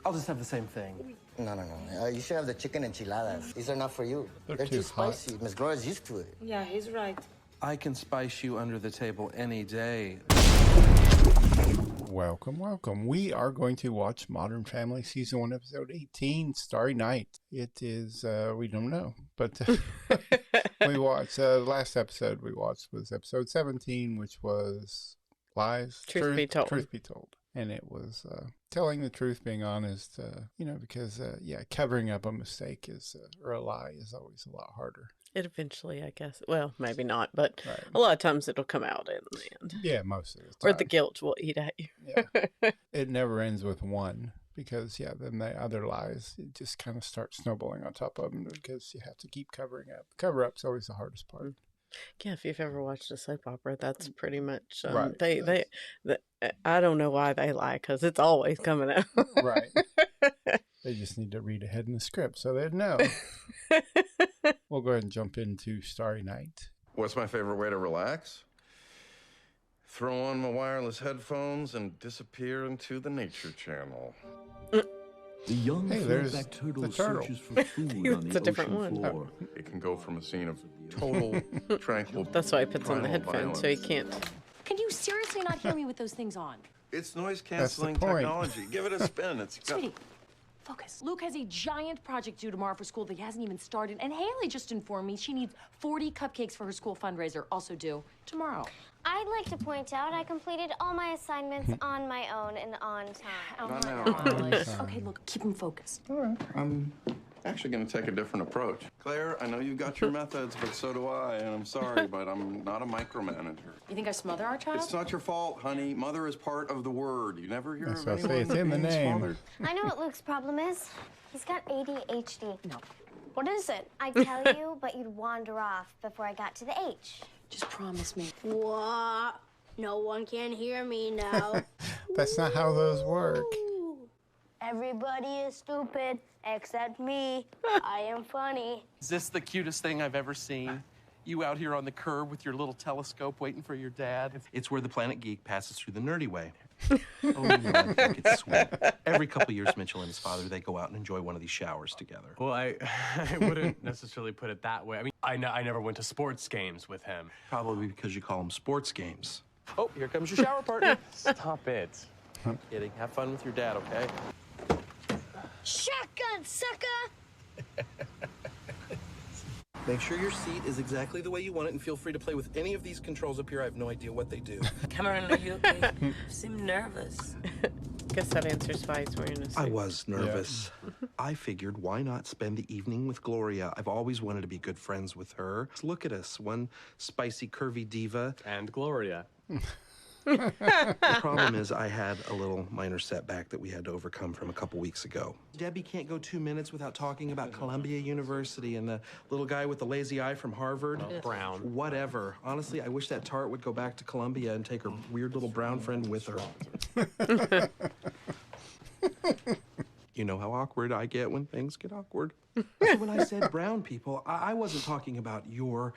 I'll just have the same thing. No. You should have the chicken enchiladas. These are not for you. They're too hot. spicy. Miss Gloria's used to it. Yeah, he's right. I can spice you under the table any day. Welcome. We are going to watch Modern Family Season 1, Episode 18, Starry Night. It is, we don't know, but we watched, the last episode we watched was Episode 17, which was Lies. Truth Be Told. Truth Be Told. And it was telling the truth, being honest, because, covering up a mistake is, or a lie is always a lot harder. It eventually, I guess. Well, maybe not, but Right. a lot of times it'll come out in the end. Yeah, most of the time. Or the guilt will eat at you. Yeah. It never ends with one because, then the other lies just kind of start snowballing on top of them because you have to keep covering up. Cover-up's always the hardest part. Yeah, if you've ever watched a soap opera, that's pretty much, Right. I don't know why they lie, because it's always coming out. Right. They just need to read ahead in the script so they'd know. We'll go ahead and jump into Starry Night. What's my favorite way to relax? Throw on my wireless headphones and disappear into the Nature Channel. The young there's flatback turtle, the turtle. searches for food on It's the a different ocean one. floor. It can go from a scene of total tranquil. That's why he puts on the primal headphones, so he violence. can't. Can you seriously not hear me with those things on? It's noise That's the canceling point. technology. Give it a spin. It's got... Sweetie, focus. Luke has a giant project due tomorrow for school that he hasn't even started, and Haley just informed me she needs 40 cupcakes for her school fundraiser, also due tomorrow. I'd like to point out I completed all my assignments on my own and on time. Not now. Okay, look, keep him focused. I'm actually going to take a different approach. Claire, I know you've got your methods, but so do I, and I'm sorry, but I'm not a micromanager. You think I smother our child? It's not your fault, honey. Mother is part of the word. You never hear That's of what I say, anyone it's in the being name. smothered. I know what Luke's problem is. He's got ADHD. No. What is it? I'd tell you, but you'd wander off before I got to the H. Just promise me. What? No one can hear me now. That's not how those work. Everybody is stupid except me. I am funny. Is this the cutest thing I've ever seen? You out here on the curb with your little telescope waiting for your dad? It's where the Planet Geek passes through the nerdy way. Oh, I think it's sweet. Every couple years, Mitchell and his father, they go out and enjoy one of these showers together. Well, I wouldn't necessarily put it that way. I mean, I never went to sports games with him. Probably because you call them sports games. Oh, here comes your shower partner. Stop it. Kidding. Have fun with your dad, okay? Shotgun, sucker! Make sure your seat is exactly the way you want it, and feel free to play with any of these controls up here. I have no idea what they do. Cameron, are you okay? You seem nervous. Guess that answers why he's wearing a suit. I was nervous. I figured, why not spend the evening with Gloria? I've always wanted to be good friends with her. Look at us, one spicy, curvy diva. And Gloria. The problem is I had a little minor setback that we had to overcome from a couple weeks ago. Debbie can't go 2 minutes without talking about Columbia University and the little guy with the lazy eye from Harvard. Brown. Whatever. Honestly, I wish that tart would go back to Columbia and take her weird little brown friend with her. You know how awkward I get when things get awkward. So when I said brown people, I wasn't talking about your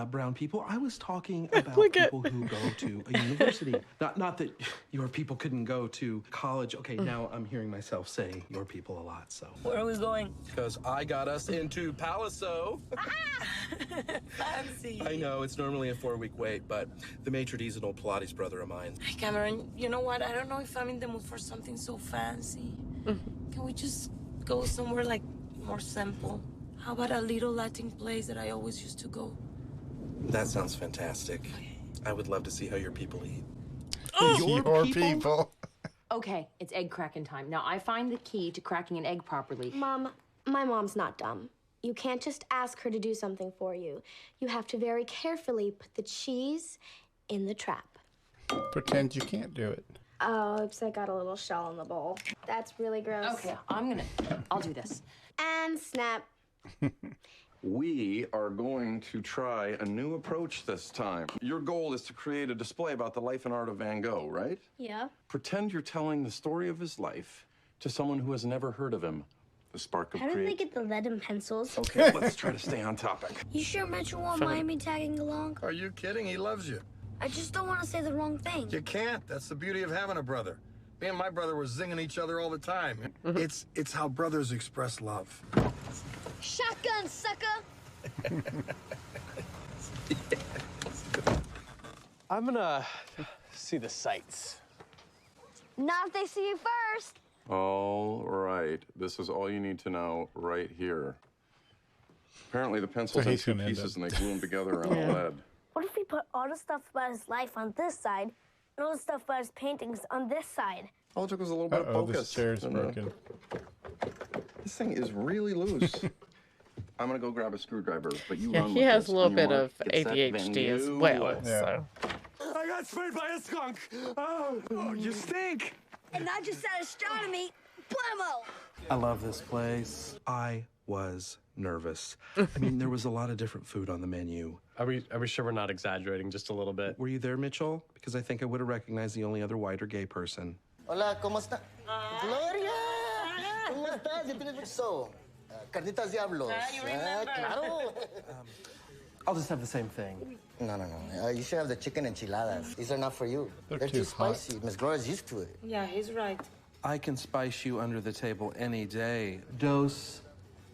brown people. I was talking about people who go to a university. Not that your people couldn't go to college. Okay, now I'm hearing myself say your people a lot, so. Where are we going? Because I got us into Palaso. Fancy. I know, it's normally a 4-week wait, but the maitre d's an old Pilates brother of mine. Hey, Cameron, you know what? I don't know if I'm in the mood for something so fancy. Can we just go somewhere, like, more simple? How about a little Latin place that I always used to go? That sounds fantastic. I would love to see how your people eat. Your people. Okay, it's egg cracking time. Now, I find the key to cracking an egg properly. Mom, my mom's not dumb. You can't just ask her to do something for you. You have to very carefully put the cheese in the trap. Pretend you can't do it. Oh, oops, I got a little shell in the bowl. That's really gross. Okay, I'll do this. And snap. We are going to try a new approach this time. Your goal is to create a display about the life and art of Van Gogh, right? Yeah. Pretend you're telling the story of his life to someone who has never heard of him. The spark of How did they creativity. get the lead and pencils? Okay, let's try to stay on topic. You sure Mitchell won't mind me tagging along? Are you kidding? He loves you. I just don't want to say the wrong thing. You can't. That's the beauty of having a brother. Me and my brother were zinging each other all the time. It's how brothers express love. Shotgun, sucker! I'm gonna see the sights. Not if they see you first. All right. This is all you need to know right here. Apparently the pencil's in two pieces and they glue them together around the lead. What if we put all the stuff about his life on this side and all the stuff about his paintings on this side? All it took was a little bit of focus. This chair's broken. This thing is really loose. I'm gonna go grab a screwdriver, but you Yeah, run he with has this. a little On your bit mark, of get set, ADHD as then well. you- So I got sprayed by a skunk. Oh, you stink. And I just said astronomy. Blammo! I love this place. I was nervous. I mean, there was a lot of different food on the menu. Are we sure we're not exaggerating just a little bit? Were you there, Mitchell? Because I think I would have recognized the only other white or gay person. Hola, ¿cómo está? Gloria! ¿Cómo estás? Ya tienes so. Carnitas diablos. Claro. I'll just have the same thing. No. You should have the chicken enchiladas. These are not for you. They're They're too too spicy. Miss Gloria's used to it. Yeah, he's right. I can spice you under the table any day. Dos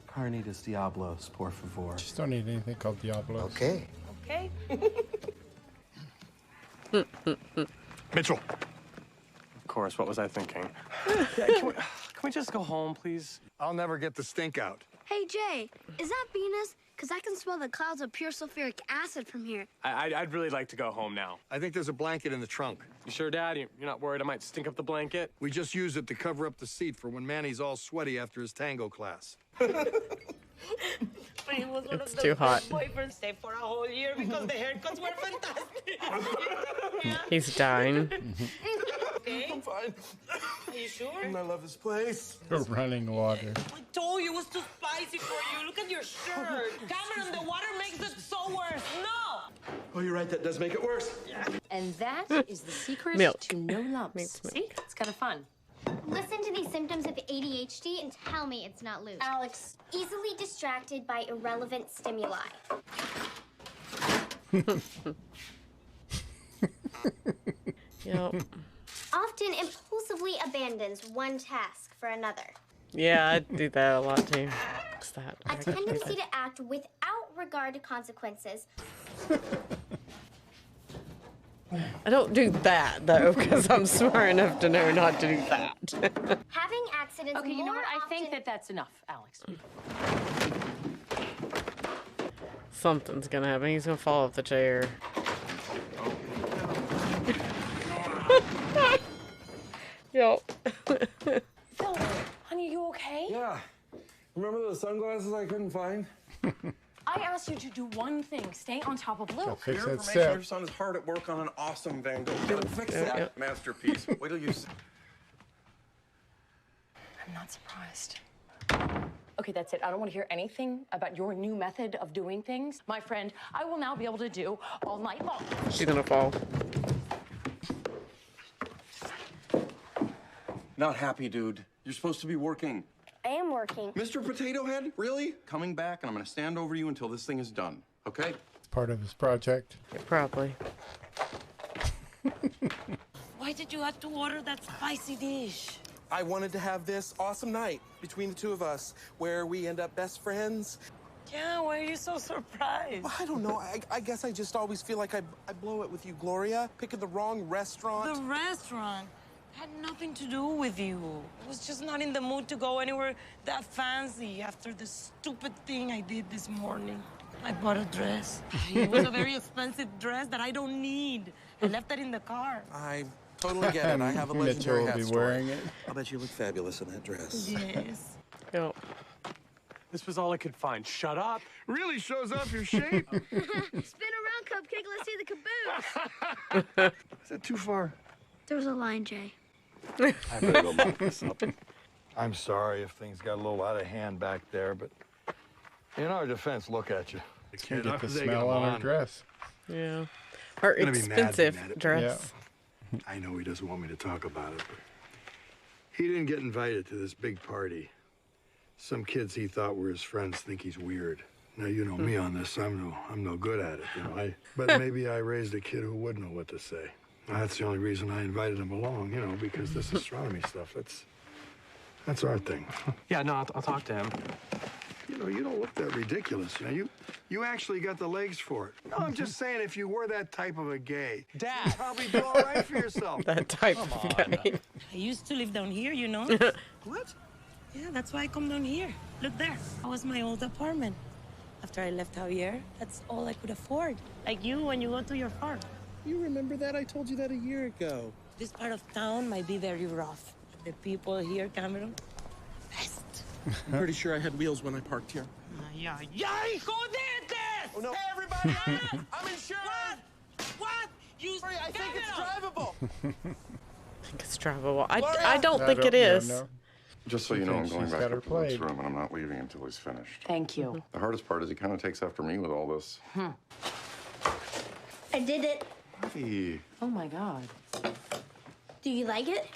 carnitas diablos, por favor. Just don't need anything called Diablos. Okay. Okay. Mitchell. Of course, what was I thinking? Can we just go home, please? I'll never get the stink out. Hey, Jay, is that Venus? Because I can smell the clouds of pure sulfuric acid from here. I'd really like to go home now. I think there's a blanket in the trunk. You sure, Dad? You're not worried I might stink up the blanket? We just use it to cover up the seat for when Manny's all sweaty after his tango class. But he was one It's of the too hot. best boyfriends stayed for a whole year because the haircuts were fantastic. he's dying. Okay? I'm fine. Are you sure? I love this place. Running water. I told you it was too spicy for you. Look at your shirt. Cameron, the water makes it so worse. No! Oh, you're right. That does make it worse. And that is the secret Milk. to no lumps. Makes milk. See? It's kind of fun. Listen to these symptoms of ADHD and tell me it's not loose. Alex, easily distracted by irrelevant stimuli. Yep. Often impulsively abandons one task for another. Yeah, I do that a lot too. What's that? A tendency to act without regard to consequences. I don't do that though, because I'm smart enough to know not to do that. Having accidents Okay, you know more what? I think often- that's enough, Alex. Something's gonna happen. He's gonna fall off the chair. Yep. Phil, honey, you okay? Yeah. Remember those sunglasses I couldn't find? I asked you to do one thing. Stay on top of Luke. Fix Your that information, step. your son is hard at work on an awesome Van Gogh. Gotta fix that masterpiece. Wait till you see. I'm not surprised. Okay, that's it. I don't want to hear anything about your new method of doing things. My friend, I will now be able to do all night long. She's gonna fall. Not happy, dude. You're supposed to be working. I am working. Mr. Potato Head? Really? Coming back, and I'm gonna stand over you until this thing is done, okay? Part of his project. Yeah, probably. Why did you have to order that spicy dish? I wanted to have this awesome night between the two of us where we end up best friends. Yeah, why are you so surprised? Well, I don't know. I guess I just always feel like I blow it with you, Gloria. Picking the wrong restaurant. The restaurant had nothing to do with you. I was just not in the mood to go anywhere that fancy after the stupid thing I did this morning. I bought a dress. It was a very expensive dress that I don't need. I left it in the car. I totally get it. I have a legendary Mitchell will hat be story. wearing it. I'll bet you look fabulous in that dress. Yes. Yep. This was all I could find. Shut up. Really shows off your shape. Spin around, Cupcake. Let's see the caboose. Is that too far? There was a line, Jay. I better go mop this up. I'm sorry if things got a little out of hand back there, but in our defense, look at you. Can't get the smell on her dress. Yeah. Her Gonna be mad expensive at me. dress. I know he doesn't want me to talk about it, but he didn't get invited to this big party. Some kids he thought were his friends think he's weird. Now, you know me on this. I'm no good at it, you know. But maybe I raised a kid who would know what to say. That's the only reason I invited him along, you know, because this astronomy stuff, that's our thing. Yeah, no, I'll talk to him. You know, you don't look that ridiculous. You know, you actually got the legs for it. No, I'm just saying, if you were that type of a gay, Dad, you'd probably do all right for yourself. That type of guy. I used to live down here, you know. What? Yeah, that's why I come down here. Look there. That was my old apartment. After I left Javier, that's all I could afford. Like you when you go to your farm. You remember that? I told you that a year ago. This part of town might be very rough. The people here, Cameron, best. I'm pretty sure I had wheels when I parked here. Yeah, hijo de this! Oh, no. Hey, everybody! I'm insured! What? You I think it's drivable. I think it's drivable. I Gloria? don't think it is. No. Just so you know, I'm going She's back got her up to Luke's played. room, and I'm not leaving until he's finished. Thank you. The hardest part is he kind of takes after me with all this. I did it. Hey. Oh my God. Do you like it?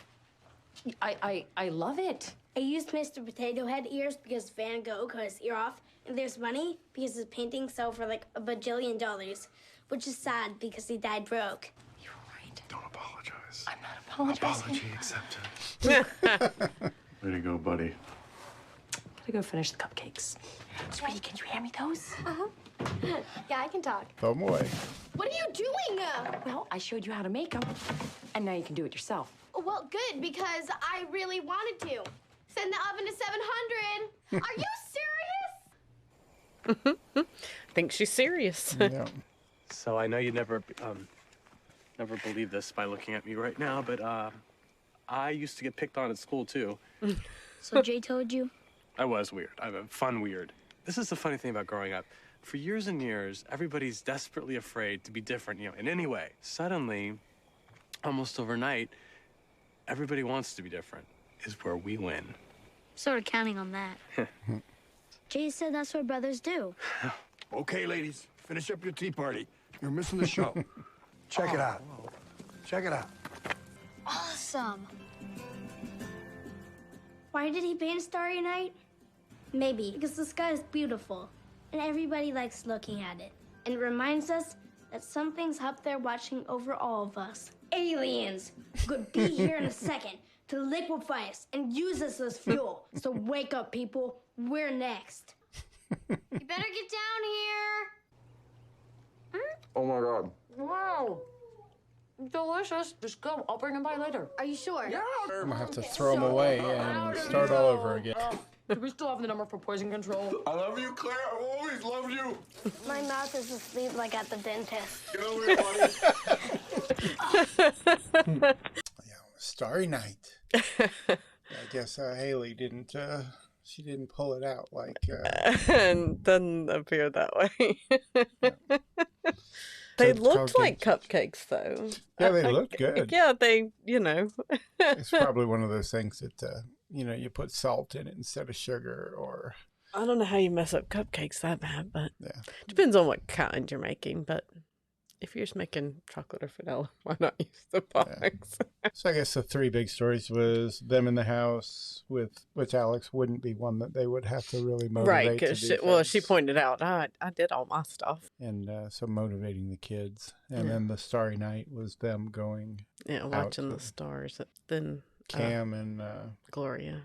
I love it. I used Mr. Potato Head ears because Van Gogh cut his ear off, and there's money because his paintings sell for like $1 bajillion, which is sad because he died broke. You're right. Don't apologize. I'm not apologizing. Apology accepted. Way to go, buddy. Gotta go finish the cupcakes. Sweetie, can you hand me those? Yeah, I can talk. Throw them away. What are you doing? Well, I showed you how to make them, and now you can do it yourself. Well, good, because I really wanted to. Send the oven to 700. Are you serious? I think she's serious. Yeah. So I know you never believe this by looking at me right now, but I used to get picked on at school too. So Jay told you? I was weird. I'm fun weird. This is the funny thing about growing up. For years and years, everybody's desperately afraid to be different, you know, in any way. Suddenly, almost overnight, everybody wants to be different. Is where we win. Sort of counting on that. Jay said that's what brothers do. Okay, ladies, finish up your tea party. You're missing the show. Check it out. Check it out. Awesome. Why did he paint Starry Night? Maybe because the sky is beautiful and everybody likes looking at it. And it reminds us that something's up there watching over all of us. Aliens could be here in a second to liquefy us and use us as fuel. So wake up, people. We're next. You better get down here. Oh my God. Wow. Delicious. Just go. I'll bring them by later. Are you sure? Yeah. I'm gonna have to throw them away and start all over again. Do we still have the number for poison control? I love you, Claire. I've always loved you. My mouth is asleep like at the dentist. Get over here, buddy. Starry Night. I guess Haley didn't. She didn't pull it out like. And doesn't appear that way. They looked like cupcakes, though. Yeah, they looked good. Yeah, they, you know. It's probably one of those things that, you know, you put salt in it instead of sugar, or. I don't know how you mess up cupcakes that bad, but yeah, depends on what kind you're making. But if you're just making chocolate or vanilla, why not use the box? Yeah. So I guess the three big stories was them in the house with which Alex wouldn't be one that they would have to really motivate. Right, because she pointed out, I did all my stuff. And so motivating the kids. And then the Starry Night was them going watching the stars. Then Cam and Gloria.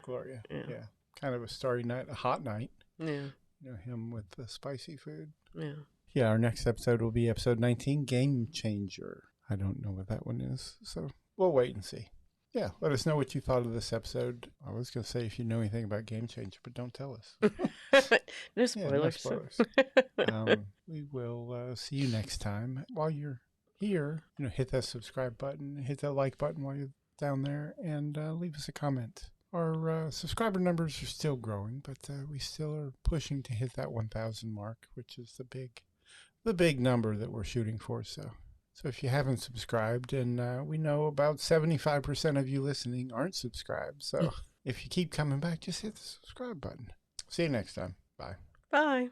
Yeah. Kind of a starry night, a hot night. Yeah. You know, him with the spicy food. Yeah. Yeah, our next episode will be episode 19, Game Changer. I don't know what that one is, so we'll wait and see. Yeah, let us know what you thought of this episode. I was going to say if you know anything about Game Changer, but don't tell us. No spoilers. Yeah, no spoilers. We will see you next time. While you're here, you know, hit that subscribe button, hit that like button while you're down there, and leave us a comment. Our subscriber numbers are still growing, but we still are pushing to hit that 1,000 mark, which is the big number that we're shooting for. So if you haven't subscribed, and we know about 75% of you listening aren't subscribed. So if you keep coming back, just hit the subscribe button. See you next time. Bye. Bye.